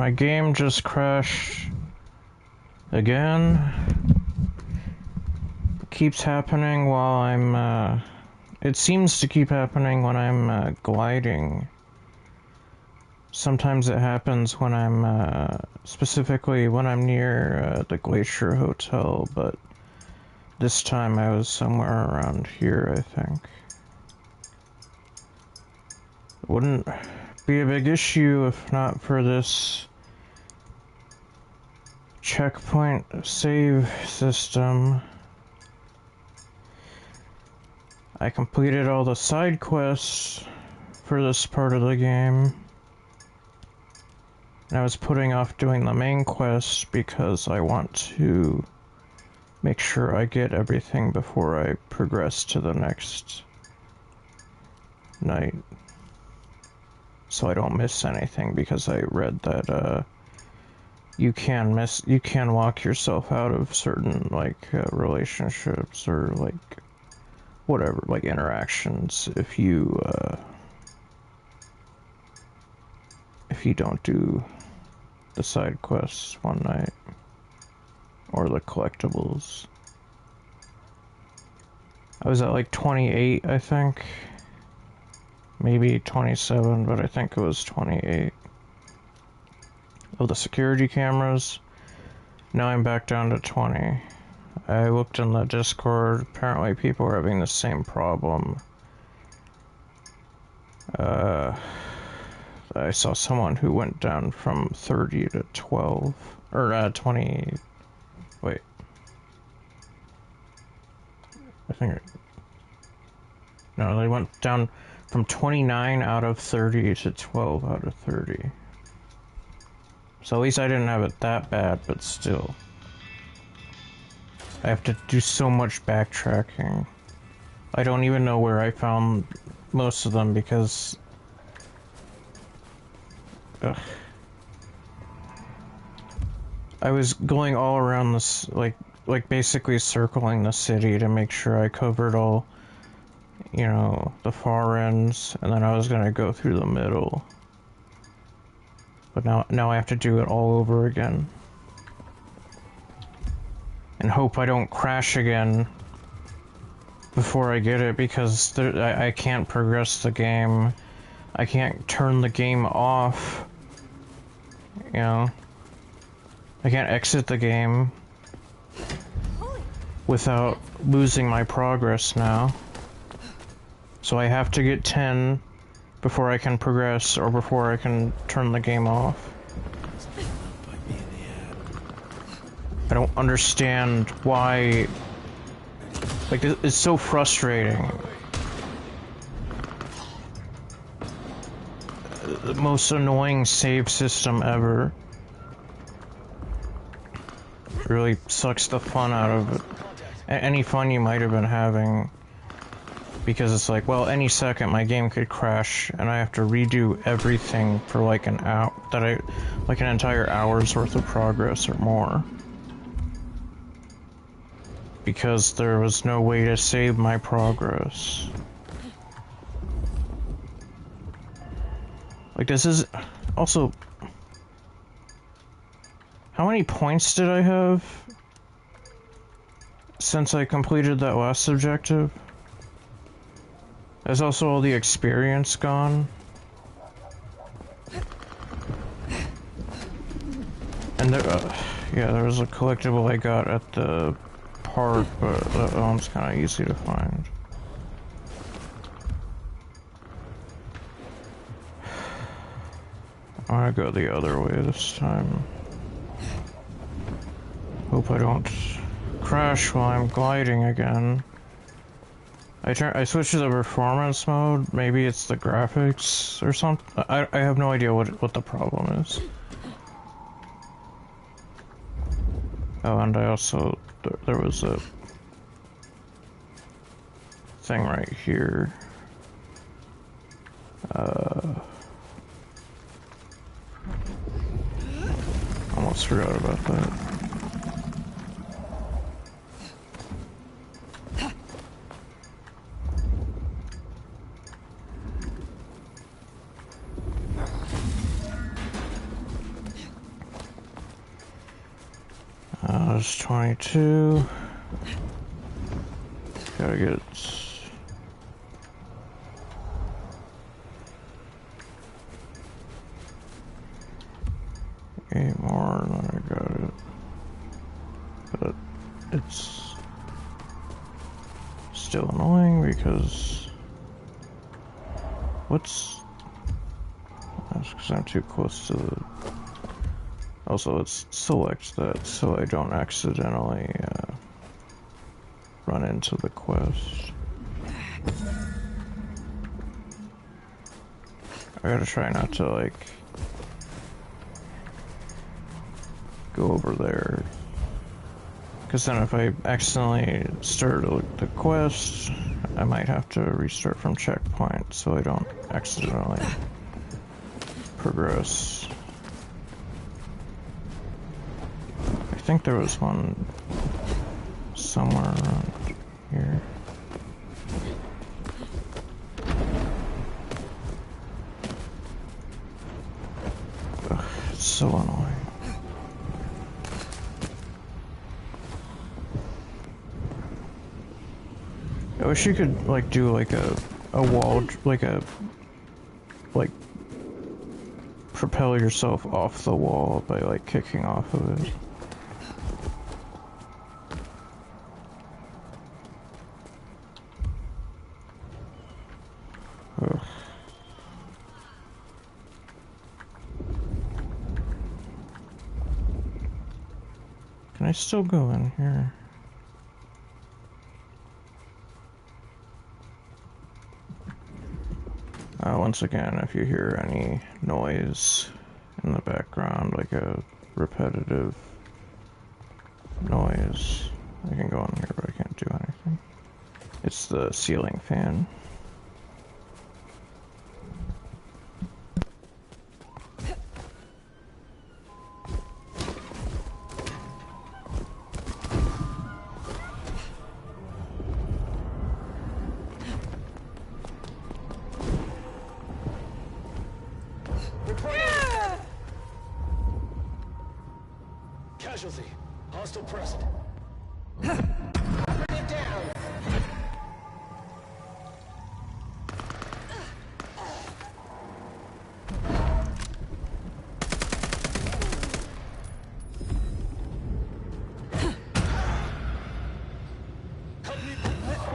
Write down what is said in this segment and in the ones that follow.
my game just crashed again. It keeps happening while I'm, it seems to keep happening when I'm, gliding. Sometimes it happens when I'm, specifically when I'm near, the Glacier Hotel, but this time I was somewhere around here, I think. It wouldn't be a big issue if not for this checkpoint save system. I completed all the side quests for this part of the game. And I was putting off doing the main quest because I want to make sure I get everything before I progress to the next night. So I don't miss anything, because I read that you can lock yourself out of certain relationships or whatever, interactions if you don't do the side quests one night or the collectibles. I was at 28, I think. Maybe 27, but I think it was 28. Oh, the security cameras. Now I'm back down to 20. I looked in the Discord. Apparently people are having the same problem. I saw someone who went down from 30 to 12. Or, 20... Wait. I think... No, they went down from 29 out of 30 to 12 out of 30. So at least I didn't have it that bad, but still. I have to do so much backtracking. I don't even know where I found most of them because... Ugh. I was going all around this, basically circling the city to make sure I covered all, you know, the far ends, and then I was gonna go through the middle. But now I have to do it all over again. And hope I don't crash again before I get it, because I can't progress the game. I can't turn the game off. You know? I can't exit the game without losing my progress now. So I have to get 10 before I can progress, or before I can turn the game off. I don't understand why... it's so frustrating. The most annoying save system ever. It really sucks the fun out of it. Any fun you might have been having. Because it's well, any second my game could crash and I have to redo everything for an hour, an entire hour's worth of progress or more. Because there was no way to save my progress. This is... Also... How many points did I have since I completed that last objective? There's also all the experience gone. And there, yeah, there was a collectible I got at the park, but that one's kind of easy to find. I'm gonna go the other way this time. Hope I don't crash while I'm gliding again. I switched to the performance mode. Maybe it's the graphics or something. I have no idea what the problem is. Oh, and I also... There was a thing right here. Almost forgot about that. That's 22. Gotta get... 8 more, and then I got it. But it's still annoying because... What's... That's because I'm too close to the... Also, let's select that so I don't accidentally run into the quest. I gotta try not to, like, go over there. Because then if I accidentally start the quest, I might have to restart from checkpoint so I don't accidentally progress. I think there was one somewhere around here. Ugh, it's so annoying. I wish you could, like, do, like, a wall, like, propel yourself off the wall by, like, kicking off of it. Ugh. Can I still go in here? Once again, if you hear any noise in the background, like a repetitive noise, I can go in here, but I can't do anything. It's the ceiling fan. Casualty. Hostile present. Bring it down.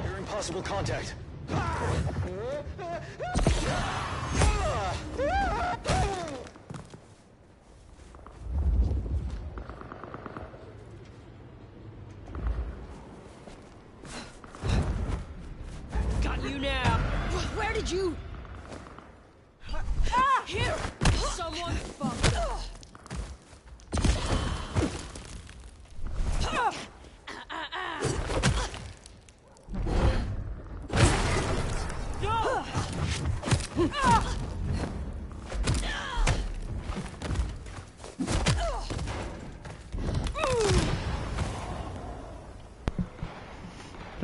Hearing possible contact. You! Here! Someone fucked up!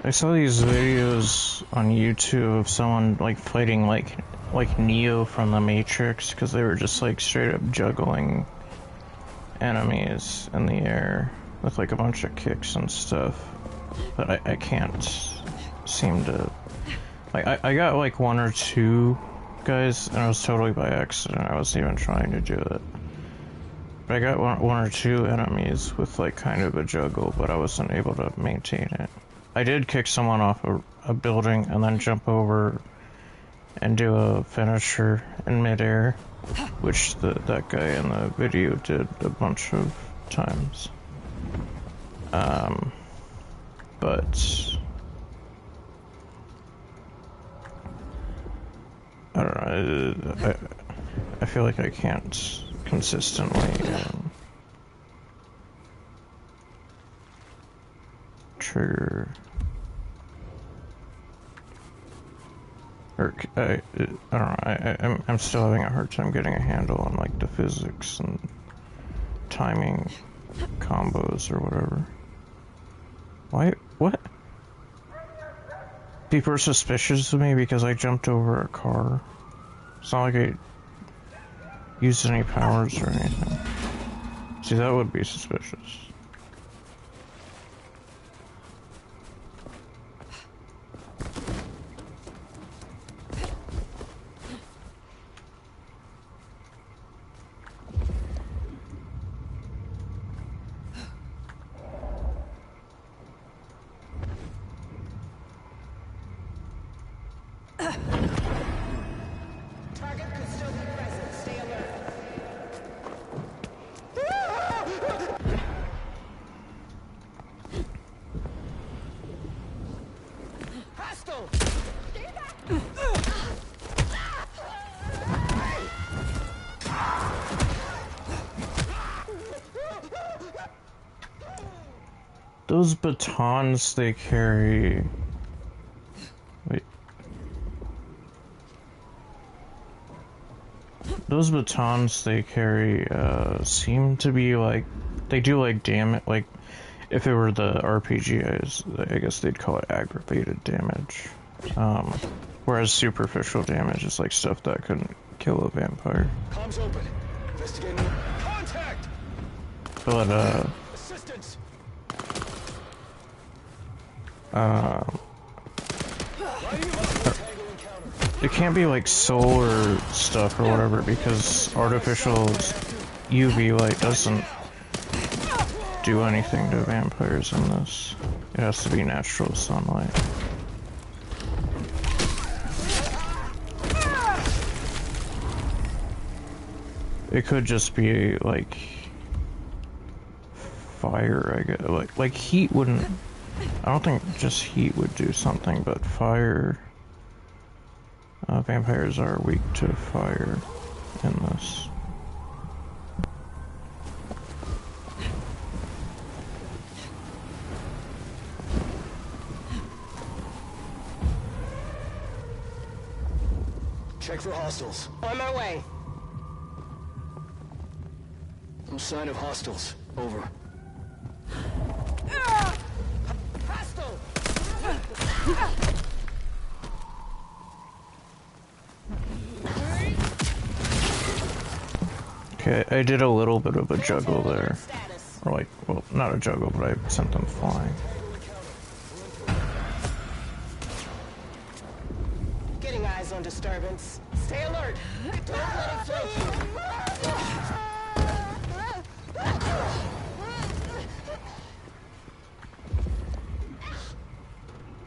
I saw these videos on YouTube of someone like fighting like Neo from the Matrix because they were just like straight up juggling enemies in the air with like a bunch of kicks and stuff. But I can't seem to like I got like 1 or 2 guys and it was totally by accident. I wasn't even trying to do it. But I got one or 2 enemies with like kind of a juggle, but I wasn't able to maintain it. I did kick someone off a building and then jump over and do a finisher in midair, which that guy in the video did a bunch of times. But I don't know. I feel like I can't consistently trigger. Or I don't know. I'm still having a hard time getting a handle on like the physics and timing combos or whatever. Why? What? People are suspicious of me because I jumped over a car. It's not like I used any powers or anything. See, that would be suspicious. Those batons they carry... Wait. Those batons they carry, seem to be like... They do like damage, like... If it were the RPG, I guess they'd call it aggravated damage. Whereas superficial damage is like stuff that couldn't kill a vampire. Comms open. Investigating. Contact. But, Assistance. it can't be like solar stuff or whatever because artificial UV light doesn't do anything to vampires in this. It has to be natural sunlight. It could just be like fire, I guess. Like heat wouldn't. I don't think just heat would do something, but fire. Vampires are weak to fire in this. Check for hostiles. On my way. No sign of hostiles. Over. Hostile! Okay, I did a little bit of a juggle there. Or like, well, not a juggle, but I sent them flying. Getting eyes on disturbance. Stay alert. Don't let it float you.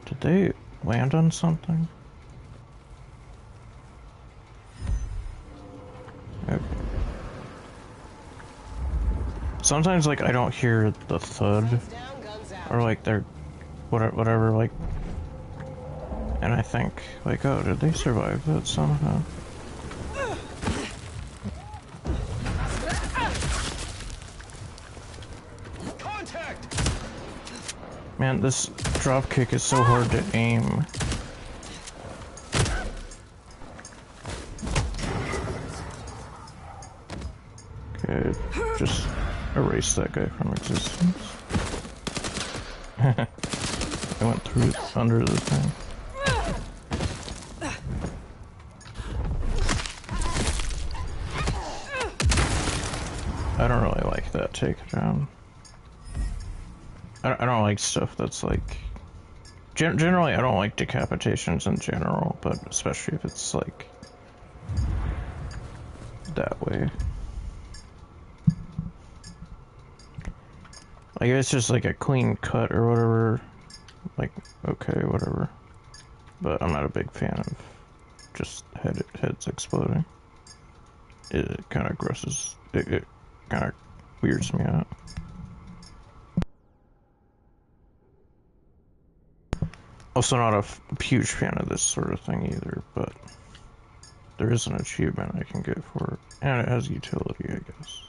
Did they land on something? Okay. Sometimes, like, I don't hear the thud, Guns down, guns out. or like they're whatever, like, and I think, like, oh, did they survive that somehow? Contact. Man, this drop kick is so hard to aim. Okay, just erase that guy from existence. I went through under the thing. I don't really like that takedown. I don't like stuff that's like... Generally, I don't like decapitations in general, but especially if it's like... that way. Like, if it's just like a clean cut or whatever, like, okay, whatever. But I'm not a big fan of just heads exploding. It kind of grosses... It kind of weirds me out. Also not a huge fan of this sort of thing either, but there is an achievement I can get for it, and it has utility, I guess.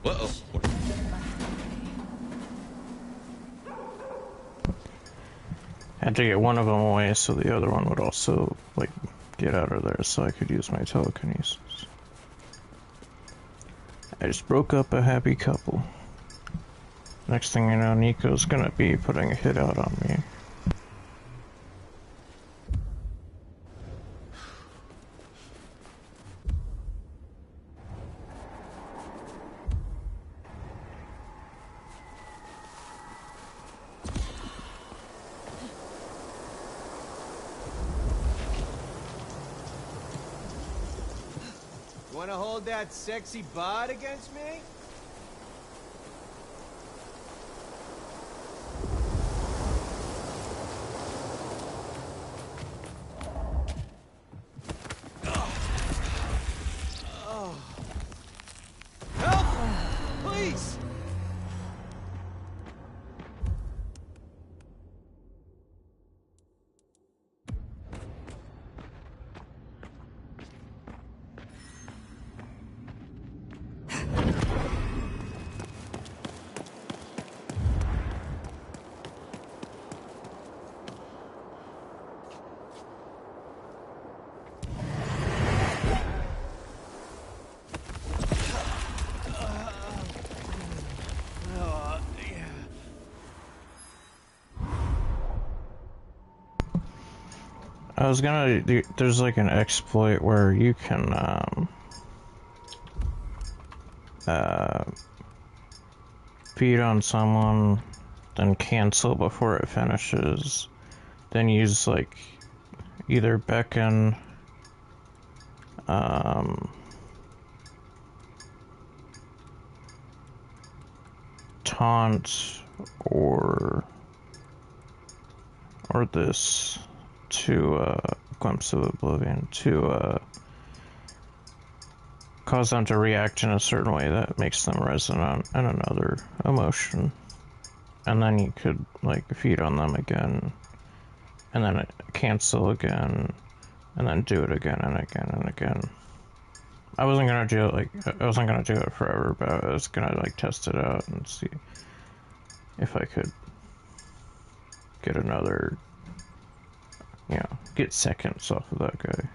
Uh-oh. Had to get one of them away so the other one would also, like, get out of there so I could use my telekinesis. I just broke up a happy couple. Next thing you know, Nico's gonna be putting a hit out on me. Wanna hold that sexy bod against me? Help! Please! I was gonna do, there's like an exploit where you can, feed on someone, then cancel before it finishes, then use, like, either beckon, taunt, or this to, Glimpse of Oblivion, to, cause them to react in a certain way that makes them resonant in another emotion. And then you could, like, feed on them again, and then cancel again, and then do it again and again and again. I wasn't gonna do it, like, I wasn't gonna do it forever, but I was gonna, like, test it out and see if I could get another, you know, get seconds off of that guy.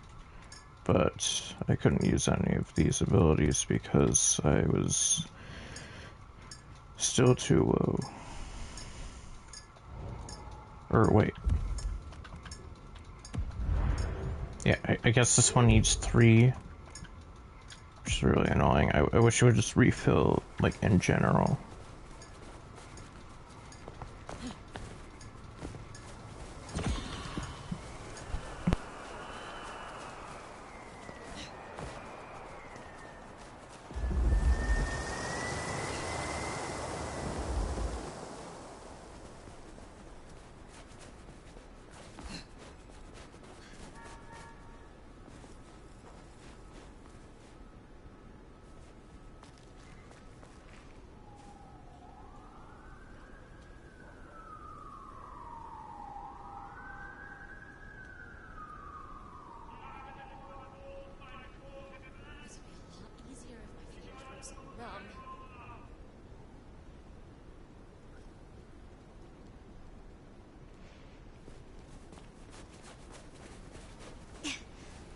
But I couldn't use any of these abilities because I was still too low. Or wait. Yeah, I guess this one needs 3, which is really annoying. I wish it would just refill, like, in general.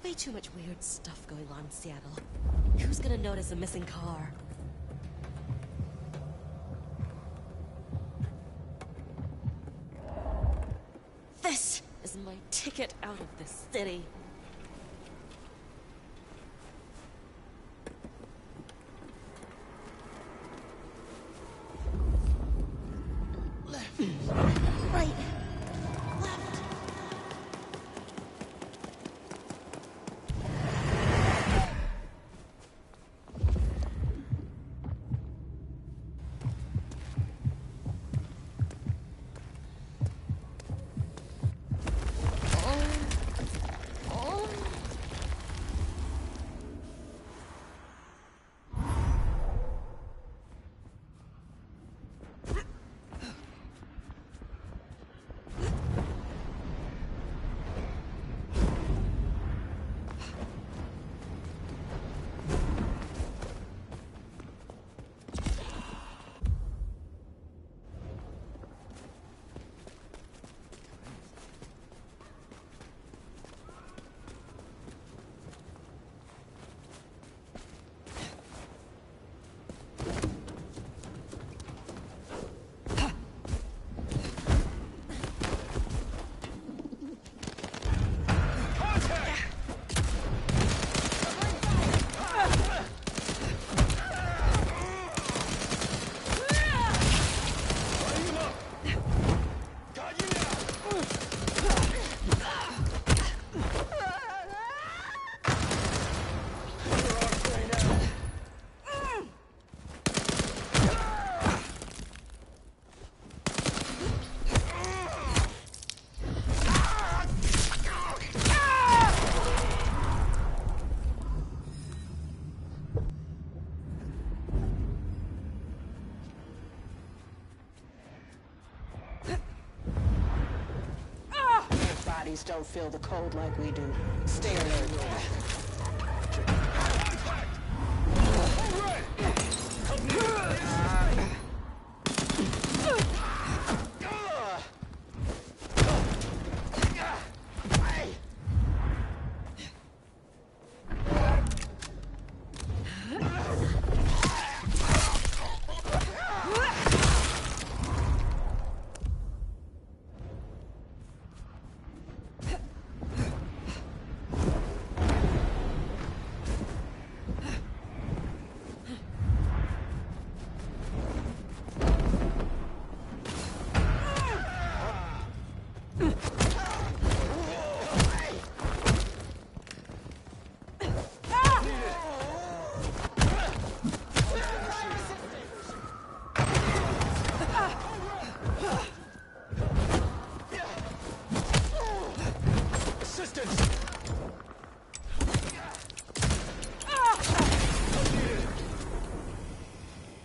Way too much weird stuff going on in Seattle. Who's gonna notice a missing car? This is my ticket out of this city. Right. Left. Students don't feel the cold like we do. Stay alert.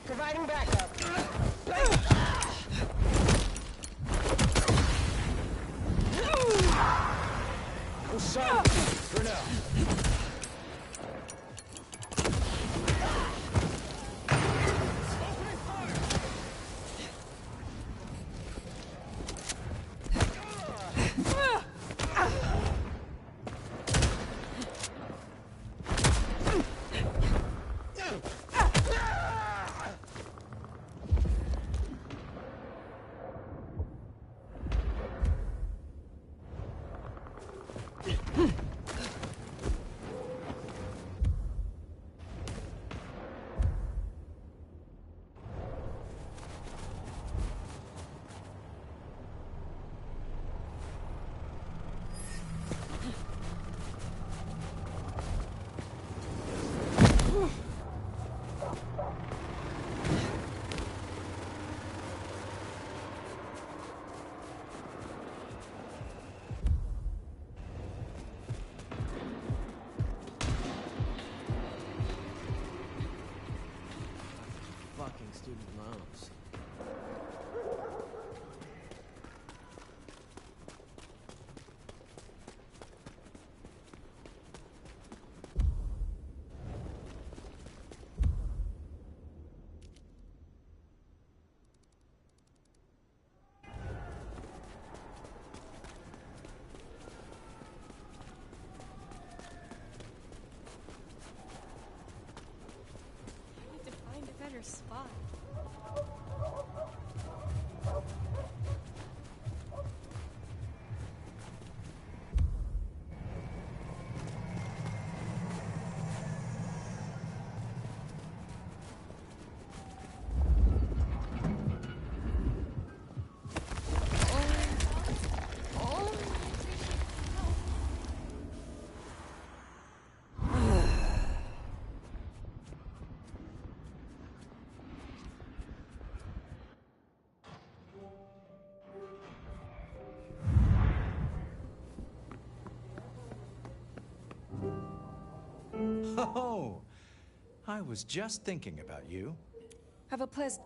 Providing backup. I'm sorry for now. Fucking student loans. I need to find a better spot. Oh, I was just thinking about you. Have a pleasant...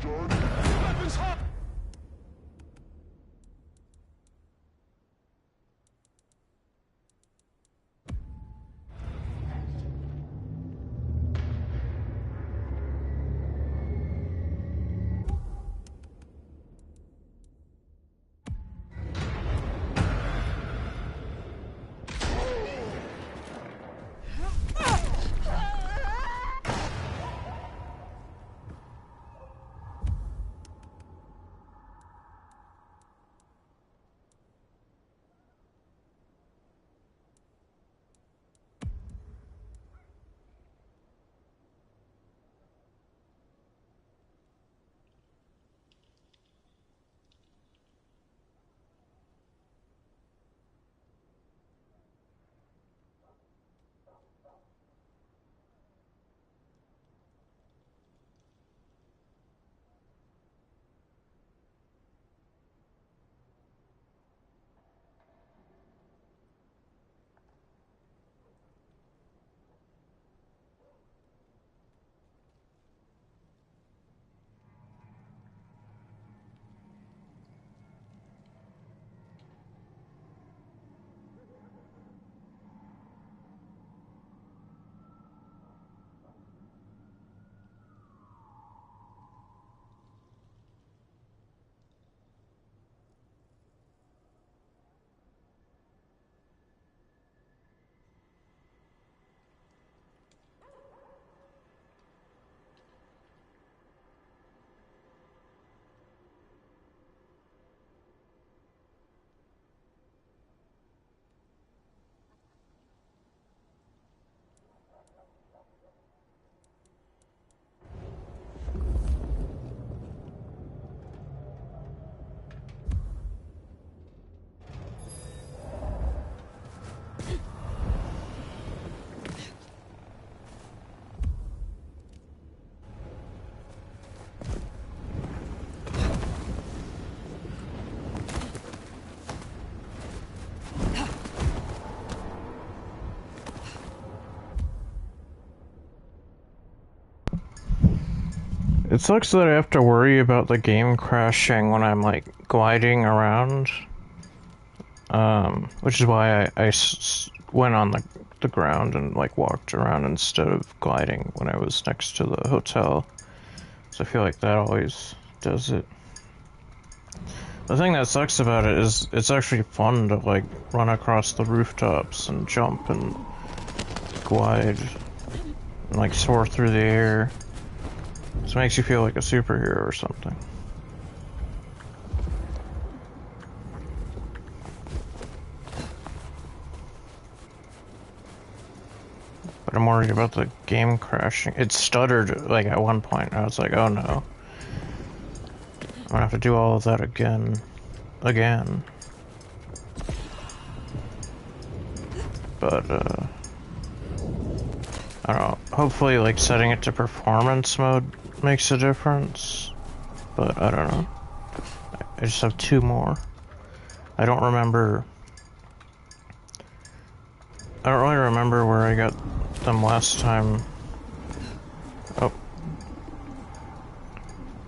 Weapons hot! It sucks that I have to worry about the game crashing when I'm, like, gliding around. Which is why I went on the ground and, like, walked around instead of gliding when I was next to the hotel. So I feel like that always does it. The thing that sucks about it is it's actually fun to, like, run across the rooftops and jump and glide and, like, soar through the air. So it makes you feel like a superhero or something. But I'm worried about the game crashing. It stuttered, like, at one point. I was like, oh no. I'm gonna have to do all of that again. But, I don't know. Hopefully, like, setting it to performance mode makes a difference. But, I don't know. I just have 2 more. I don't really remember where I got them last time. Oh.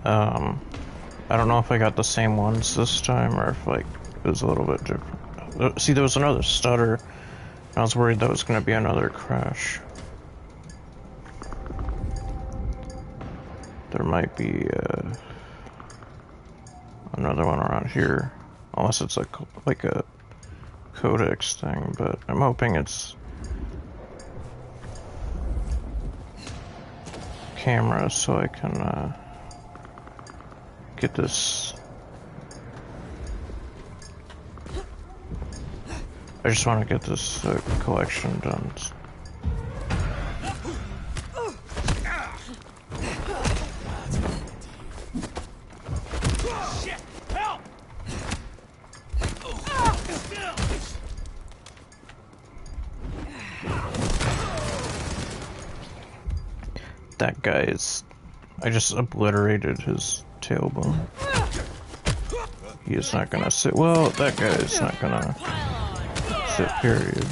I don't know if I got the same ones this time or if, like, it was a little bit different. See, there was another stutter. I was worried that was going to be another crash. There might be another one around here, unless it's like a codex thing, but I'm hoping it's camera so I can get this. I just want to get this collection done. That guy is... I just obliterated his tailbone. He is not gonna sit... Well, that guy is not gonna sit, period.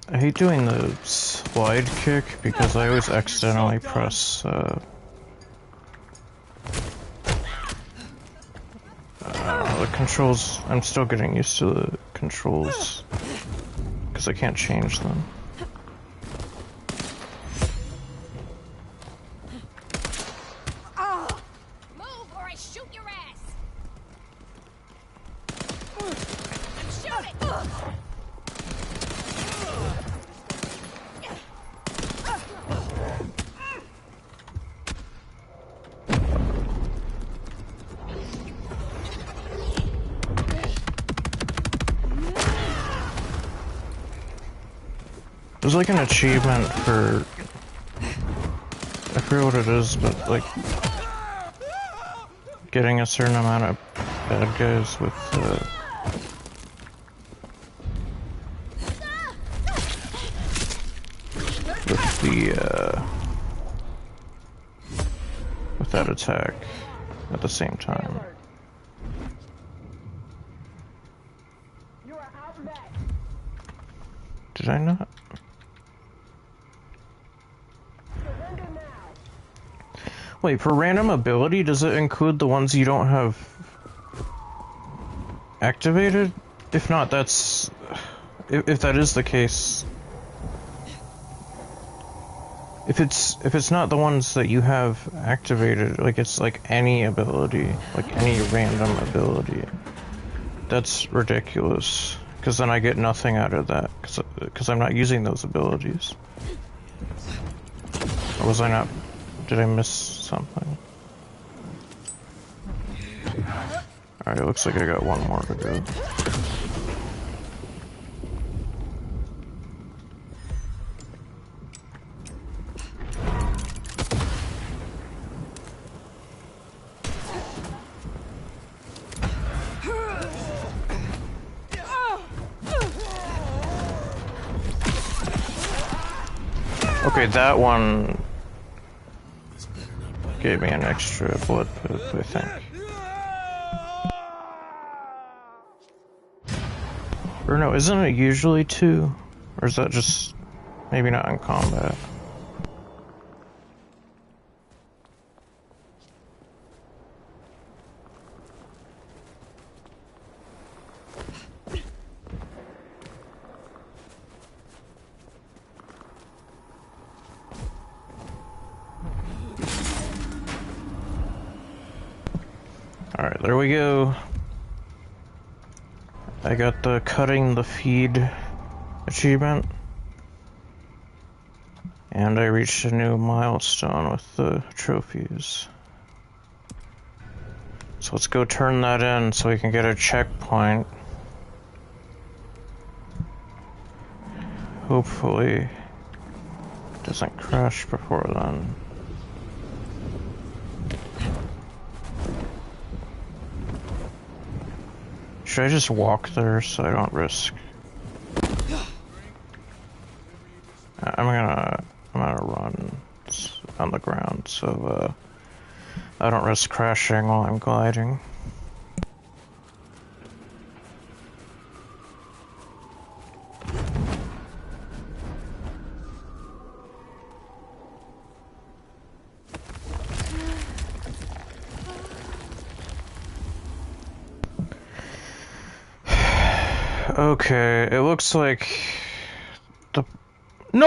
I hate doing those wide kick because I always accidentally press the controls. I'm still getting used to the controls because I can't change them. Move or I shoot your ass. I'm shooting. There's like an achievement for, I forget what it is, but like getting a certain amount of bad guys with with that attack at the same time. Did I not? Wait, for random ability, does it include the ones you don't have activated? If not, that's... If that is the case... If it's not the ones that you have activated, like it's like any ability, like any random ability, that's ridiculous. Because then I get nothing out of that, because I'm not using those abilities. Or was I not... Did I miss something? Alright, it looks like I got one more to go. Okay, that one gave me an extra blood poop, I think. Or no, isn't it usually 2? Or is that just maybe not in combat? Alright, there we go. I got the cutting the feed achievement. And I reached a new milestone with the trophies. So let's go turn that in so we can get a checkpoint. Hopefully it doesn't crash before then. Should I just walk there so I don't risk? I'm gonna run on the ground so I don't risk crashing while I'm gliding. Okay, it looks like